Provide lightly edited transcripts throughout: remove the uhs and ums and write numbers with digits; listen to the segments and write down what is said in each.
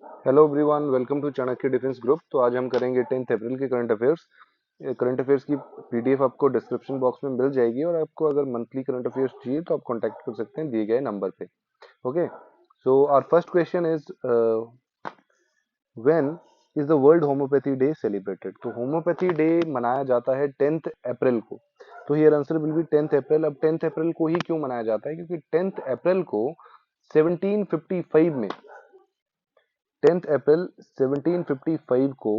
Hello everyone, welcome to Chanakya defence group. तो आज हम करेंगे 10 अप्रैल के करंट अफेयर्स। करंट अफेयर्स की पीडीएफ आपको डिस्क्रिप्शन बॉक्स में मिल जाएगी और आपको अगर मंथली करंट अफेयर्स चाहिए तो आप कांटेक्ट कर सकते हैं दिए गए नंबर पे। Okay, so our first question is when is the world homeopathy day celebrated. तो होम्योपैथी डे मनाया जाता है 10 अप्रैल को। तो here answer will be 10 April. अब 10 अप्रैल को ही क्यों मनाया जाता है? क्योंकि 10 अप्रैल को 1755 में 10 अप्रैल 1755 को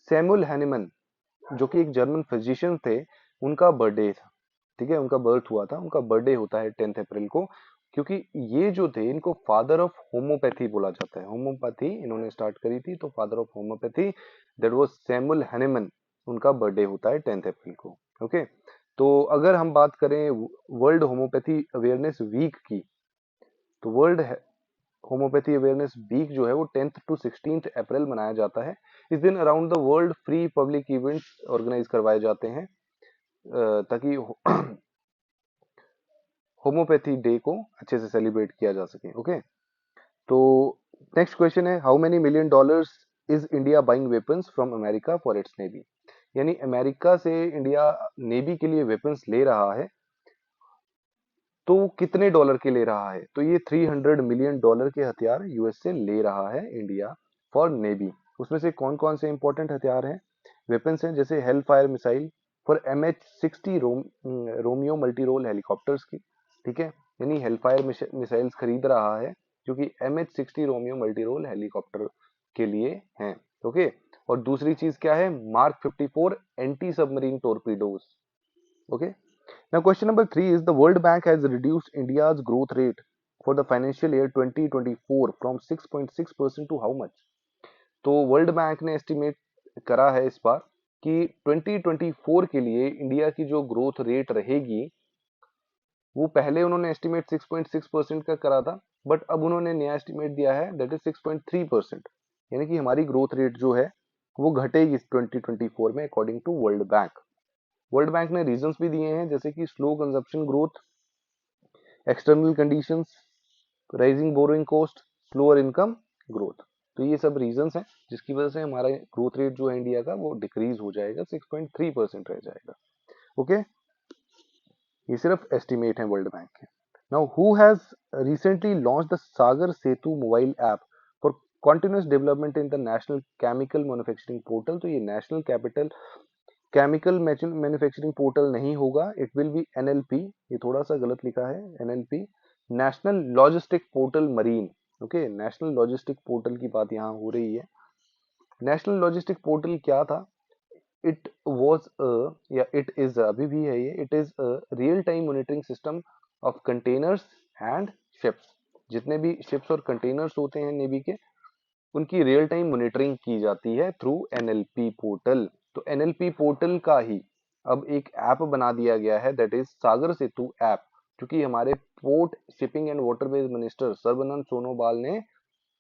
सैमुअल हैनिमन, जो कि एक जर्मन फिजिशियन थे, उनका बर्थडे था। ठीक है, उनका बर्थ हुआ था, उनका बर्थडे होता है 10 अप्रैल को। क्योंकि ये जो थे, इनको फादर ऑफ होम्योपैथी बोला जाता है। होम्योपैथी इन्होंने स्टार्ट करी थी, तो father of homeopathy that was Samuel Hahnemann. उनका बर्थडे होता है 10 अप्रैल को। ओके, तो अगर हम बात करें वर्ल्ड होम्योपैथी अवेयरनेस वीक की, तो वर्ल्ड होम्योपैथी अवेयरनेस वीक जो है वो 10th टू 16th अप्रैल मनाया जाता है। इस दिन around the world free public events organise करवाए जाते हैं ताकि होम्योपैथी डे को अच्छे से सेलिब्रेट किया जा सके। ओके, तो नेक्स्ट क्वेश्चन है, how many million dollars is India buying weapons from America for its navy. यानी अमेरिका से इंडिया नेवी के लिए वेपन्स ले रहा है, तो कितने डॉलर के ले रहा है? तो ये 300 मिलियन डॉलर के हथियार यूएस से ले रहा है इंडिया फॉर नेवी। उसमें से कौन कौन से इंपॉर्टेंट हथियार हैं, वेपन्स हैं? जैसे hellfire missile for MH-60 Romeo multi role helicopters की। ठीक है, यानी हेल फायर मिसाइल्स खरीद रहा है जो कि MH-60 Romeo multi role helicopter के लिए हैं। ओके, और दूसरी चीज क्या है? Mark 54 anti submarine torpedoes. Okay, now question number 3 is the World Bank has reduced India's growth rate for the financial year 2024 from 6.6% to how much? तो world bank ने एस्टिमेट करा है इस बार कि 2024 के लिए इंडिया की जो ग्रोथ रेट रहेगी, वो पहले उन्होंने एस्टिमेट 6.6% का करा था, बट अब उन्होंने नया एस्टिमेट दिया है दैट इज 6.3%। यानी कि हमारी ग्रोथ रेट जो है वो घटेगी 2024 में according to world bank. World bank ने रीजंस भी दिए हैं, जैसे कि slow consumption growth, external conditions, rising borrowing cost, slower income growth. तो ये सब रीजंस हैं जिसकी वजह से हमारा ग्रोथ रेट जो है इंडिया का वो डिक्रीज हो जाएगा, 6.3% रह जाएगा। ओके, ये सिर्फ एस्टिमेट है वर्ल्ड बैंक के। Now who has recently launch the Sagar Setu mobile app for continuous development in the national chemical manufacturing portal. तो ये national capital chemical manufacturing portal नहीं होगा, इट विल बी NLP। ये थोड़ा सा गलत लिखा है, NLP national logistic portal marine. Okay, national logistic portal की बात यहाँ हो रही है। नेशनल लॉजिस्टिक पोर्टल क्या था? इट वॉज या इट इज, अभी भी है ये, it is real time monitoring system of containers and ships. जितने भी शिप्स और कंटेनर्स होते हैं नेवी के, उनकी रियल टाइम मॉनिटरिंग की जाती है थ्रू NLP पोर्टल। तो NLP पोर्टल का ही अब एक ऐप बना दिया गया है, that is Sagar Setu app, क्योंकि हमारे port shipping and waterways minister Sarbananda Sonowal ने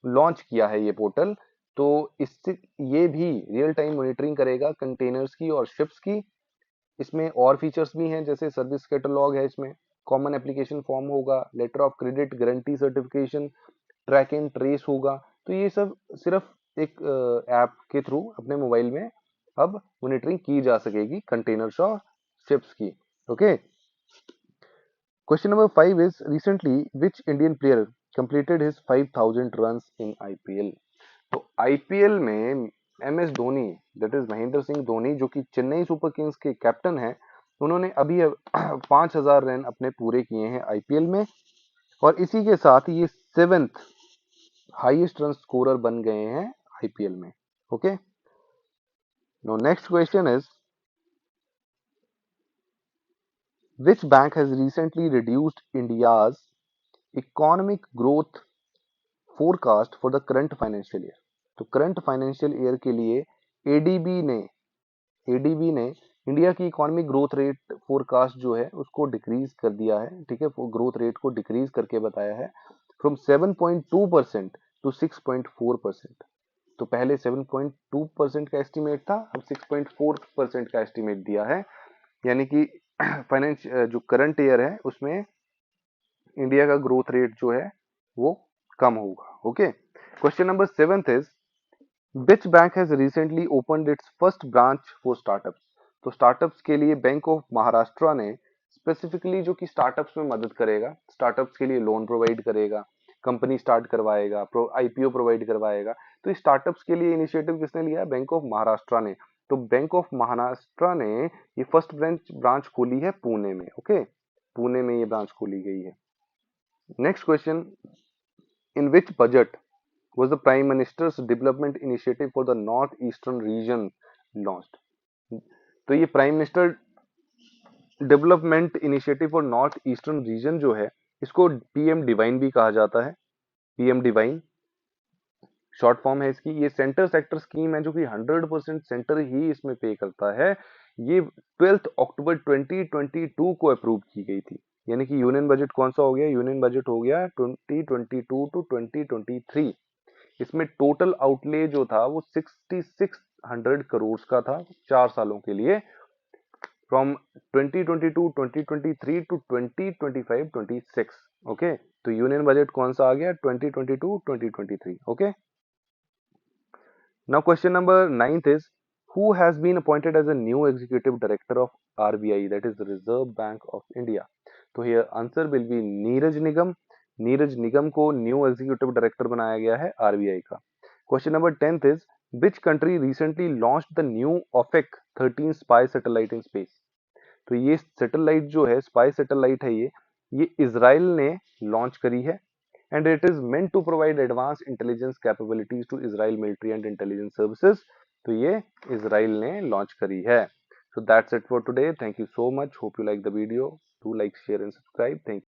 लॉन्च किया है ये पोर्टल। तो इससे ये भी रियल टाइम मॉनिटरिंग करेगा कंटेनर्स की और शिप्स की। इसमें और फीचर्स भी हैं, जैसे सर्विस कैटलॉग है, इसमें कॉमन एप्लीकेशन फॉर्म होगा, letter of credit guarantee certification, track and trace होगा। तो ये सब सिर्फ एक ऐप के थ्रू अपने मोबाइल में अब मॉनिटरिंग की जा सकेगी कंटेनर्स और शिप्स की। Okay, question number 5 is recently which Indian player completed his 5000 runs in IPL। तो IPL में MS Dhoni, that is Mahendra Singh Dhoni, जो कि चेन्नई सुपर किंग्स के कैप्टन हैं, उन्होंने अभी 5000 रन अपने पूरे किए हैं IPL में, और इसी के साथ ये 7th हाईएस्ट रन स्कोरर बन गए हैं IPL में। Okay, now next question is which bank has recently reduced India's economic growth forecast for the current financial year। तो करंट फाइनेंशियल ईयर के लिए एडीबी ने एडीबी ने इंडिया की इकोनॉमिक ग्रोथ रेट फोरकास्ट जो है उसको डिक्रीज कर दिया है। ठीक है, ग्रोथ रेट को डिक्रीज करके बताया है फ्रॉम 7.2% टू 6.4%। तो पहले 7.2% का एस्टिमेट था, अब 6.4% का एस्टिमेट दिया है। यानी कि फाइनेंस जो करंट ईयर है उसमें इंडिया का ग्रोथ रेट जो है वो कम होगा। Okay, Question number 7th is which bank has recently opened its first branch for startups? तो स्टार्टअप्स के लिए बैंक ऑफ महाराष्ट्र ने स्पेसिफिकली जो कि स्टार्टअप्स में मदद करेगा, स्टार्टअप्स के लिए लोन प्रोवाइड करेगा, कंपनी स्टार्ट करवाएगा, आईपीओ प्रोवाइड करवाएगा। तो इस स्टार्टअप्स के लिए इनिशिएटिव किसने लिया? बैंक ऑफ महाराष्ट्र ने। तो बैंक ऑफ महाराष्ट्र ने ये फर्स्ट ब्रांच खोली है पुणे में। ओके, पुणे में ये ब्रांच खोली गई है। Next question, in which budget was the Prime Minister's development initiative for the northeastern region launched? तो ये prime minister development initiative for north eastern region जो है, इसको पीएम डिवाइन भी कहा जाता है। पीएम डिवाइन शॉर्ट फॉर्म है इसकी। ये सेंटर सेक्टर स्कीम है जो कि 100% सेंटर ही इसमें पे करता है। ये 12 अक्टूबर 2022 को अप्रूव की गई थी। यानी कि यूनियन बजट कौन सा हो गया? यूनियन बजट हो गया 2022 टू 2023। इसमें टोटल आउटले जो था वो 6600 करोड़ का था 4 सालों के लिए, फ्रॉम 2022 2023 टू 2025 26। ओके, तो यूनियन बजट कौन सा आ गया? 2022 2023। Okay, now question number 9th is who has been appointed as a new executive director of RBI, that is the Reserve Bank of India? तो here answer will be Neeraj Nigam. Neeraj Nigam को new executive director बनाया गया है RBI का। Question number 10th is which country recently launched the new OFAC 13 spy satellite in space? तो ये satellite जो है, स्पाई सैटेलाइट है, ये इजराइल ने लॉन्च करी है and it is meant to provide advanced intelligence capabilities to Israel military and intelligence services। तो ये इजराइल ने लॉन्च करी है। So that's it for today. Thank you so much. Hope you like the video. Do like, share and subscribe. Thank you.